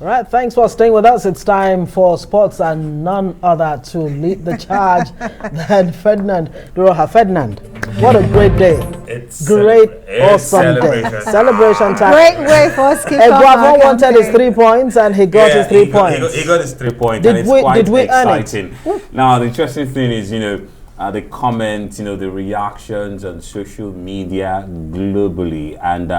Right, thanks for staying with us. It's time for sports, and none other to lead the charge than Ferdinand Duruouha. Ferdinand, what a great day. It's great, awesome day. Celebration time. Great way for us to kick off. Guavon wanted his 3 points and he got his 3 points. He got his 3 points, Did and it's we- quite did we earn it? exciting. Now, the interesting thing is, the comments, the reactions on social media globally, and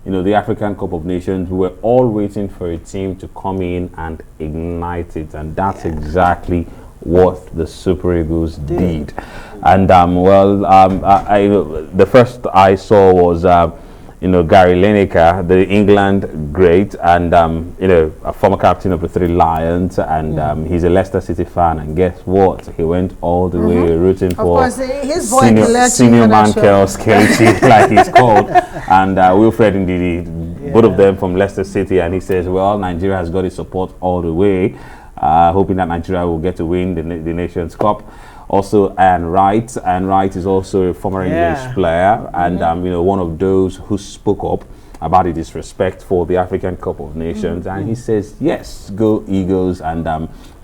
the African Cup of Nations, we were all waiting for a team to come in and ignite it, and that's exactly what the Super Eagles did. And the first I saw was Gary Lineker, the England great, and a former captain of the Three Lions, and he's a Leicester City fan. And guess what? He went all the way rooting for senior man Kelechi, like he's called, and Wilfred Ndidi, both of them from Leicester City. And he says, well, Nigeria has got his support all the way, hoping that Nigeria will get to win the Nations Cup. Also, Anne Wright. Anne Wright is also a former English player, and one of those who spoke up about the disrespect for the African Cup of Nations. And he says, yes, go Eagles, and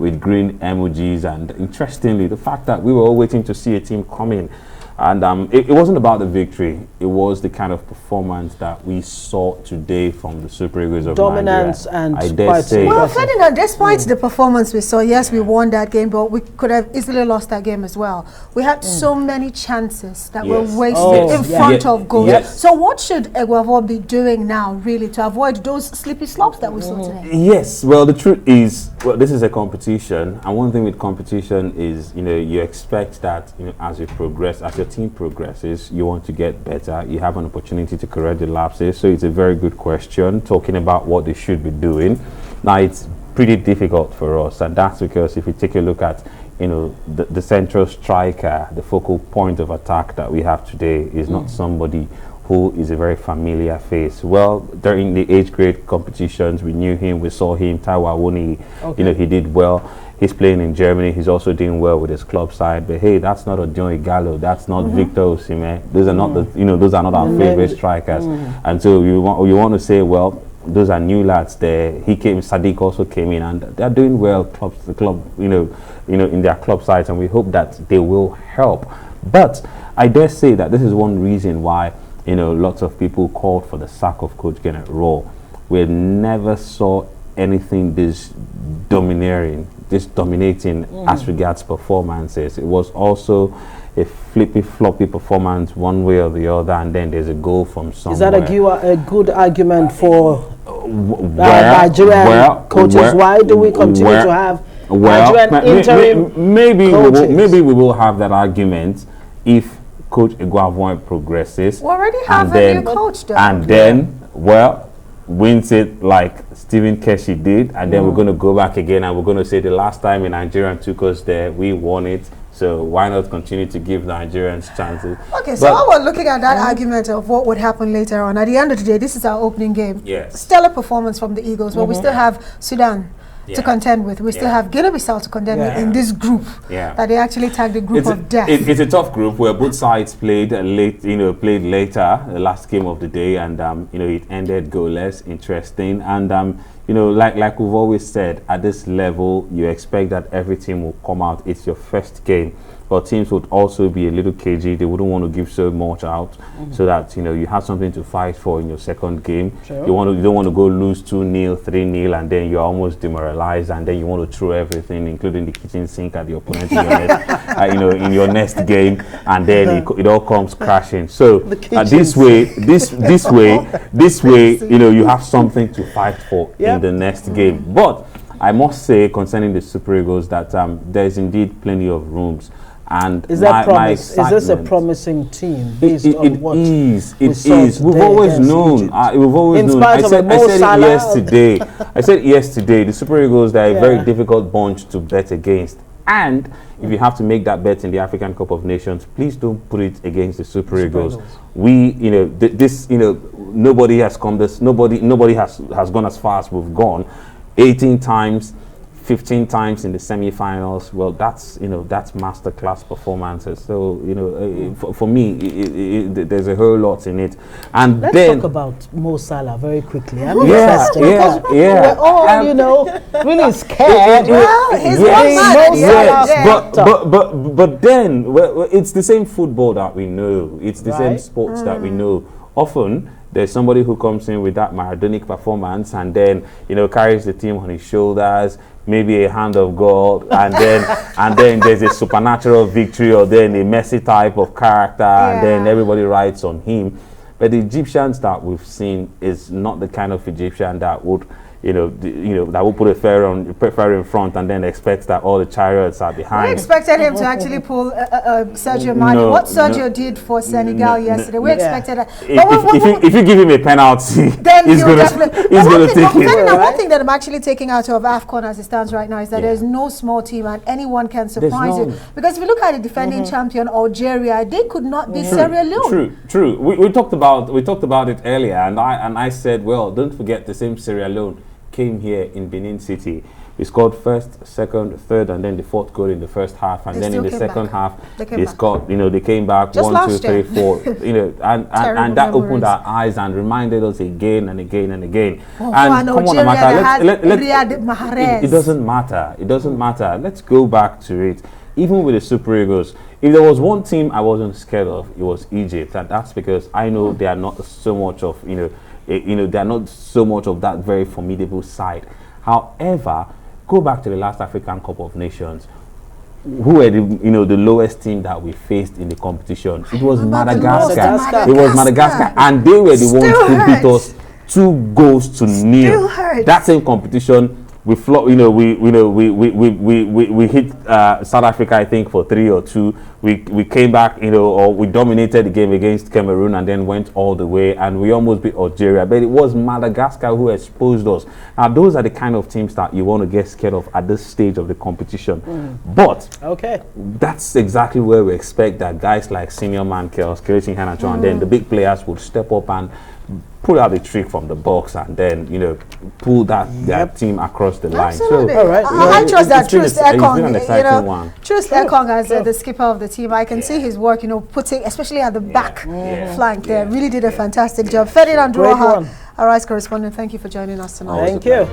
with green emojis. And interestingly, the fact that we were all waiting to see a team come in, and it wasn't about the victory, it was the kind of performance that we saw today from the Super Eagles of Dominance Nigeria. And I dare say, well, Ferdinand, despite the performance we saw, yes, we won that game, but we could have easily lost that game as well. We had so many chances that were wasted in front of goals. So what should Guavon be doing now, really, to avoid those slippery slopes that we saw today? Yes, well, the truth is, this is a competition, and one thing with competition is, you expect that, as you progress, as your team progresses, you want to get better. You have an opportunity to correct the lapses. So it's a very good question, talking about what they should be doing. Now, it's pretty difficult for us, and that's because if you take a look at the central striker, the focal point of attack that we have today is not somebody who is a very familiar face. Well, during the age grade competitions, we knew him, we saw him, Taiwo Awoniyi, he did well. He's playing in Germany. He's also doing well with his club side. But hey, that's not Odion Igalo. That's not Victor Osimhen. Those are not those are not our favorite strikers. And so you want to say, well, those are new lads there. Sadiq also came in, and they're doing well. The club, in their club sides, and we hope that they will help. But I dare say that this is one reason why lots of people called for the sack of Coach Kenneth Rowe. We never saw anything this dominating as regards performances. It was also a floppy performance one way or the other, and then there's a goal from somewhere. Is that a good argument for Nigerian coaches? Why do we continue to have Nigerian interim maybe coaches? we will have that argument if Coach Guavon progresses. We already have a new coach, though. And then, wins it like Stephen Keshi did, and then we're going to go back again and we're going to say the last time a Nigerian took us there, we won it. So why not continue to give Nigerians chances? Okay, so while we're looking at that argument of what would happen later on, at the end of the day, this is our opening game. Yes. Stellar performance from the Eagles, but we still have Sudan to contend with. We still have Guinea-Bissau to contend with in this group that they actually tagged the group of death. It's a tough group where both sides played played later, the last game of the day, and it ended goalless. Interesting, and like we've always said, at this level, you expect that every team will come out. It's your first game. But teams would also be a little cagey. They wouldn't want to give so much out, so that you have something to fight for in your second game. Sure. You don't want to go lose 2-0, 3-0, and then you're almost demoralized, and then you want to throw everything, including the kitchen sink, at the opponent in your next game, and then it all comes crashing. So this way, you have something to fight for in the next game. But I must say, concerning the Super Eagles, that there's indeed plenty of rooms. And is this a promising team? It is. We've always known. I said yesterday, the Super Eagles, they're a very difficult bunch to bet against. And if you have to make that bet in the African Cup of Nations, please don't put it against the Super Eagles. Nobody has come nobody has gone as far as we've gone. 18 times, 15 times in the semi-finals. Well, that's that's masterclass performances. So for me, there's a whole lot in it. And let's then talk about Mo Salah very quickly. I'm yeah, we're all really scared. But then it's the same football that we know. It's the same sports that we know. Often there's somebody who comes in with that Maradonic performance and then carries the team on his shoulders, maybe a hand of God, and then there's a supernatural victory, or then a Messi type of character, and then everybody writes on him. But the Egyptians that we've seen is not the kind of Egyptian that would that will put a pharaoh in front and then expect that all the chariots are behind. We expected him to actually pull Sergio Mane. What Sergio did for Senegal yesterday, we expected that. If you give him a penalty, then he's going to take it. One thing that I'm actually taking out of AFCON as it stands right now is that there's no small team and anyone can surprise you. Because if you look at the defending champion Algeria, they could not beat Sierra Leone. True. We talked about it earlier, and I said, well, don't forget the same Sierra Leone came here in Benin City. We scored first, second, third, and then the fourth goal in the first half, and then in the second half they scored. They came back just 1, 2, 3, 4. And that opened our eyes and reminded us again and again and again. And come on, Amaka, it doesn't matter. It doesn't matter. Let's go back to it. Even with the Super Eagles, if there was one team I wasn't scared of, it was Egypt, and that's because I know they are not so much of they are not so much of that very formidable side. However, go back to the last African Cup of Nations. Who were the lowest team that we faced in the competition? It was Madagascar. It was Madagascar, and they were the ones who beat us 2-0. That same competition, we hit South Africa, I think, for 3 or 2. We came back, or we dominated the game against Cameroon and then went all the way, and we almost beat Algeria. But it was Madagascar who exposed us. Now, those are the kind of teams that you want to get scared of at this stage of the competition. But that's exactly where we expect that guys like Senior Man, Kelechi Iheanacho, and then the big players would step up and pull out the trick from the box and then pull that team across the line. Absolutely. So I trust that Trust Ekong, Trust Ekong as the skipper of the team. I can see his work, putting especially at the back flank there. Really did a fantastic job. Ferdinand Duruouha, our Correspondent. Thank you for joining us tonight. Thank you.